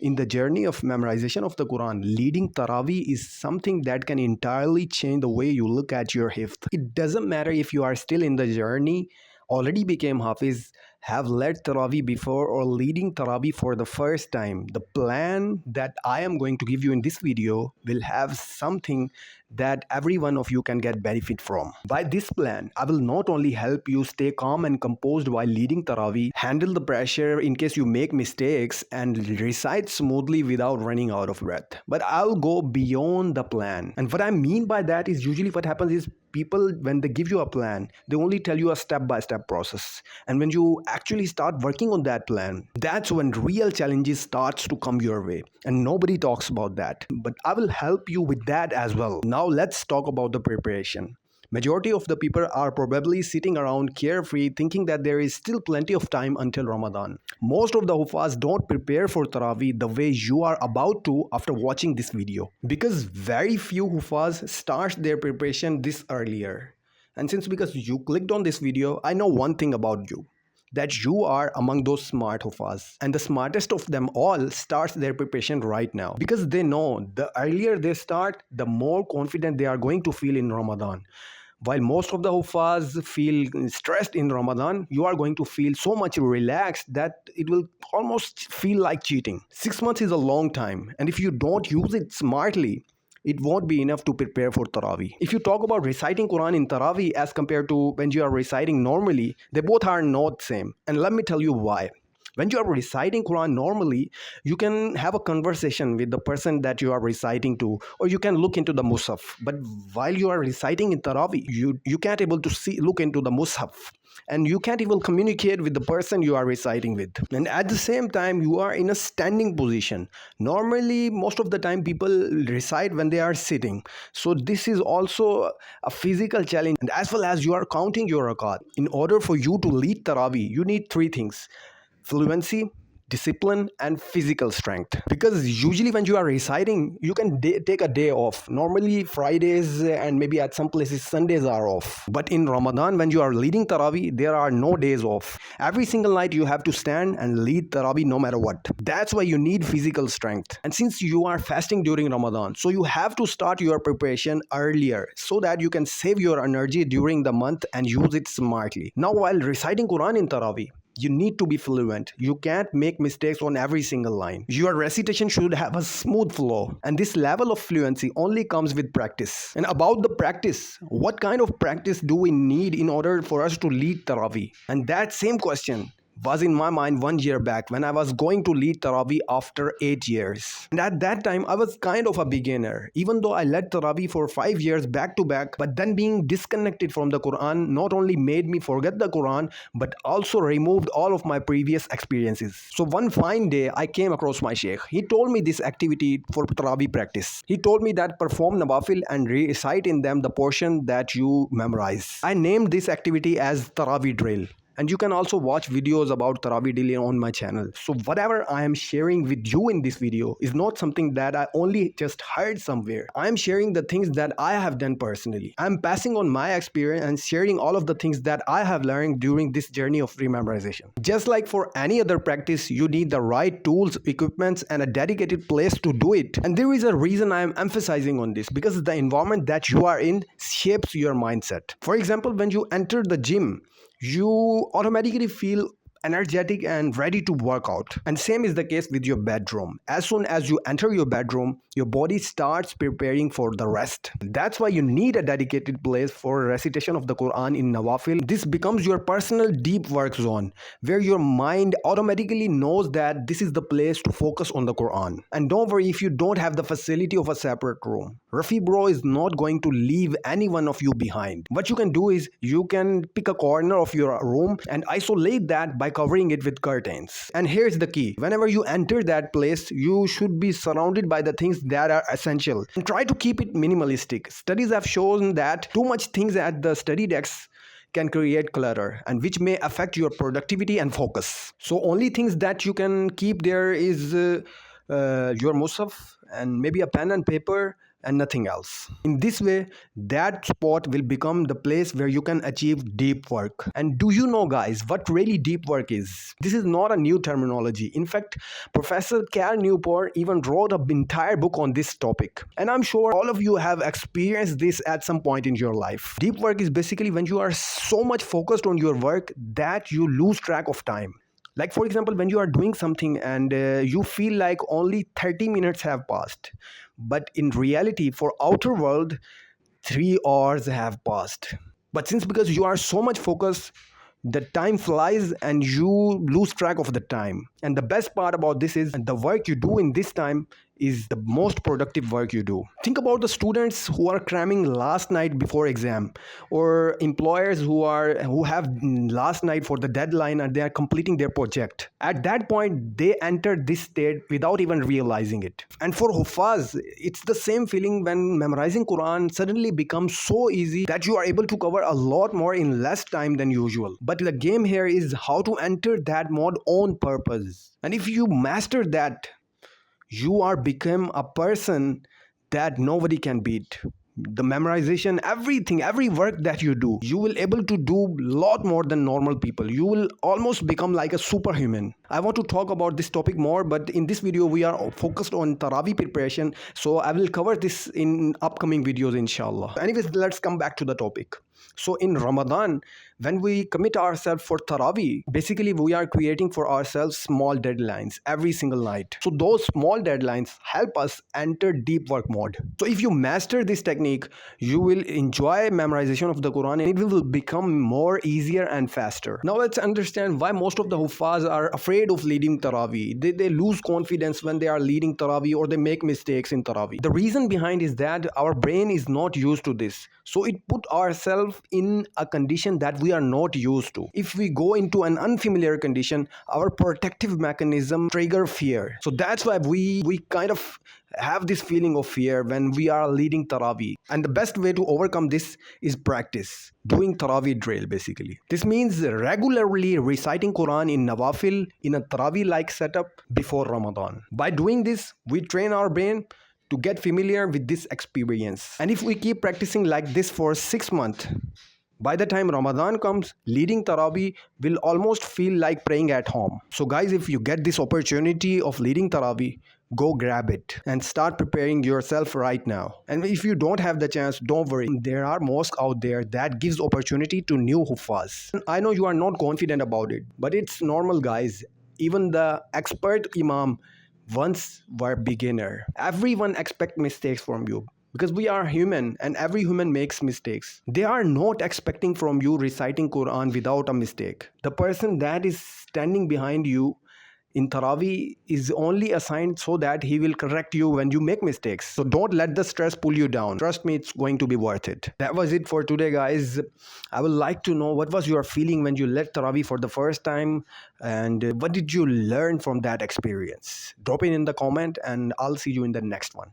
In the journey of memorization of the Quran, leading Taraweeh is something that can entirely change the way you look at your hifz. It doesn't matter if you are still in the journey, already became Hafiz, have led Taraweeh before, or leading Taraweeh for the first time. The plan that I am going to give you in this video will have something that every one of you can get benefit from. By this plan, I will not only help you stay calm and composed while leading Taraweeh, handle the pressure in case you make mistakes, and recite smoothly without running out of breath, but I'll go beyond the plan. And what I mean by that is usually what happens is people, when they give you a plan, they only tell you a step-by-step process. And when you actually start working on that plan, that's when real challenges starts to come your way. And nobody talks about that. But I will help you with that as well. Now let's talk about the preparation. Majority of the people are probably sitting around carefree thinking that there is still plenty of time until Ramadan. Most of the Hufaz don't prepare for Taraweeh the way you are about to after watching this video, because very few Hufaz start their preparation this earlier. And because you clicked on this video, I know one thing about you, that you are among those smart Hufaz. And the smartest of them all starts their preparation right now, because they know the earlier they start, the more confident they are going to feel in Ramadan. While most of the Hufaz feel stressed in Ramadan, you are going to feel so much relaxed that it will almost feel like cheating. 6 months is a long time, and if you don't use it smartly, it won't be enough to prepare for Taraweeh. If you talk about reciting Quran in Taraweeh as compared to when you are reciting normally, they both are not same. And let me tell you why. When you are reciting Quran normally, you can have a conversation with the person that you are reciting to, or you can look into the Musaf. But while you are reciting in Taraweeh, you can't able to look into the Musaf. And you can't even communicate with the person you are reciting with. And at the same time, you are in a standing position. Normally, most of the time, people recite when they are sitting. So this is also a physical challenge. And as well as you are counting your rakat. In order for you to lead Taraweeh, you need 3 things: fluency, discipline, and physical strength. Because usually when you are reciting, you can take a day off. Normally Fridays and maybe at some places Sundays are off. But in Ramadan, when you are leading Taraweeh, there are no days off. Every single night you have to stand and lead Taraweeh no matter what. That's why you need physical strength. And since you are fasting during Ramadan, so you have to start your preparation earlier so that you can save your energy during the month and use it smartly. Now, while reciting Quran in Taraweeh, you need to be fluent. You can't make mistakes on every single line. Your recitation should have a smooth flow. And this level of fluency only comes with practice. And about the practice, what kind of practice do we need in order for us to lead Taraweeh? And that same question was in my mind 1 year back when I was going to lead Taraweeh after 8 years. And at that time, I was kind of a beginner, even though I led Taraweeh for 5 years back to back. But then being disconnected from the Quran not only made me forget the Quran, but also removed all of my previous experiences. So one fine day, I came across my Sheikh. He told me this activity for Taraweeh practice. He told me that perform Nawafil and recite in them the portion that you memorize. I named this activity as Taraweeh drill. And you can also watch videos about Taraweeh drill on my channel. So whatever I am sharing with you in this video is not something that I only just heard somewhere. I am sharing the things that I have done personally. I am passing on my experience and sharing all of the things that I have learned during this journey of rememorization. Just like for any other practice, you need the right tools, equipments, and a dedicated place to do it. And there is a reason I am emphasizing on this, because the environment that you are in shapes your mindset. For example, when you enter the gym, you automatically feel energetic and ready to work out. And same is the case with your bedroom. As soon as you enter your bedroom, your body starts preparing for the rest. That's why you need a dedicated place for recitation of the Quran in Nawafil. This becomes your personal deep work zone, where your mind automatically knows that this is the place to focus on the Quran. And don't worry if you don't have the facility of a separate room. Rafi bro is not going to leave any one of you behind. What you can do is you can pick a corner of your room and isolate that by covering it with curtains. And here's the key: whenever you enter that place, you should be surrounded by the things that are essential, and try to keep it minimalistic. Studies have shown that too much things at the study desks can create clutter, and which may affect your productivity and focus. So only things that you can keep there is your musaf and maybe a pen and paper, and nothing else. In this way, that spot will become the place where you can achieve deep work. And do you know, guys, what really deep work is? This is not a new terminology. In fact, Professor Cal Newport even wrote an entire book on this topic. And I'm sure all of you have experienced this at some point in your life. Deep work is basically when you are so much focused on your work that you lose track of time. Like, for example, when you are doing something and you feel like only 30 minutes have passed, but in reality, for outer world, 3 hours have passed. But since because you are so much focused, the time flies and you lose track of the time. And the best part about this is the work you do in this time is the most productive work you do. Think about the students who are cramming last night before exam, or employers who have last night for the deadline and they are completing their project. At that point, they enter this state without even realizing it. And for Hufaz, it's the same feeling when memorizing Quran suddenly becomes so easy that you are able to cover a lot more in less time than usual. But the game here is how to enter that mode on purpose. And if you master that, you are become a person that nobody can beat. The memorization, everything, every work that you do, you will able to do lot more than normal people. You will almost become like a superhuman. I want to talk about this topic more, but in this video we are focused on Taraweeh preparation, so I will cover this in upcoming videos, inshallah. Anyways, let's come back to the topic. So in Ramadan, when we commit ourselves for Taraweeh, basically we are creating for ourselves small deadlines every single night. So those small deadlines help us enter deep work mode. So if you master this technique, you will enjoy memorization of the Quran and it will become more easier and faster. Now let's understand why most of the Huffaz are afraid of leading Taraweeh. They lose confidence when they are leading Taraweeh, or they make mistakes in Taraweeh. The reason behind is that our brain is not used to this. So it put ourselves in a condition that we are not used to. If we go into an unfamiliar condition, our protective mechanism trigger fear. So that's why we kind of have this feeling of fear when we are leading Taraweeh. And the best way to overcome this is practice. Doing Taraweeh drill basically. This means regularly reciting Quran in Nawafil in a Taraweeh-like setup before Ramadan. By doing this, we train our brain to get familiar with this experience. And if we keep practicing like this for 6 months, by the time Ramadan comes, leading Taraweeh will almost feel like praying at home. So guys, if you get this opportunity of leading Taraweeh, go grab it and start preparing yourself right now. And if you don't have the chance, don't worry. There are mosques out there that gives opportunity to new Huffaz. I know you are not confident about it, but it's normal, guys. Even the expert Imam once were beginner. Everyone expect mistakes from you, because we are human and every human makes mistakes. They are not expecting from you reciting Quran without a mistake. The person that is standing behind you in Taraweeh is only assigned so that he will correct you when you make mistakes. So don't let the stress pull you down. Trust me, it's going to be worth it. That was it for today, guys. I would like to know what was your feeling when you led Taraweeh for the first time, and what did you learn from that experience? Drop it in the comment and I'll see you in the next one.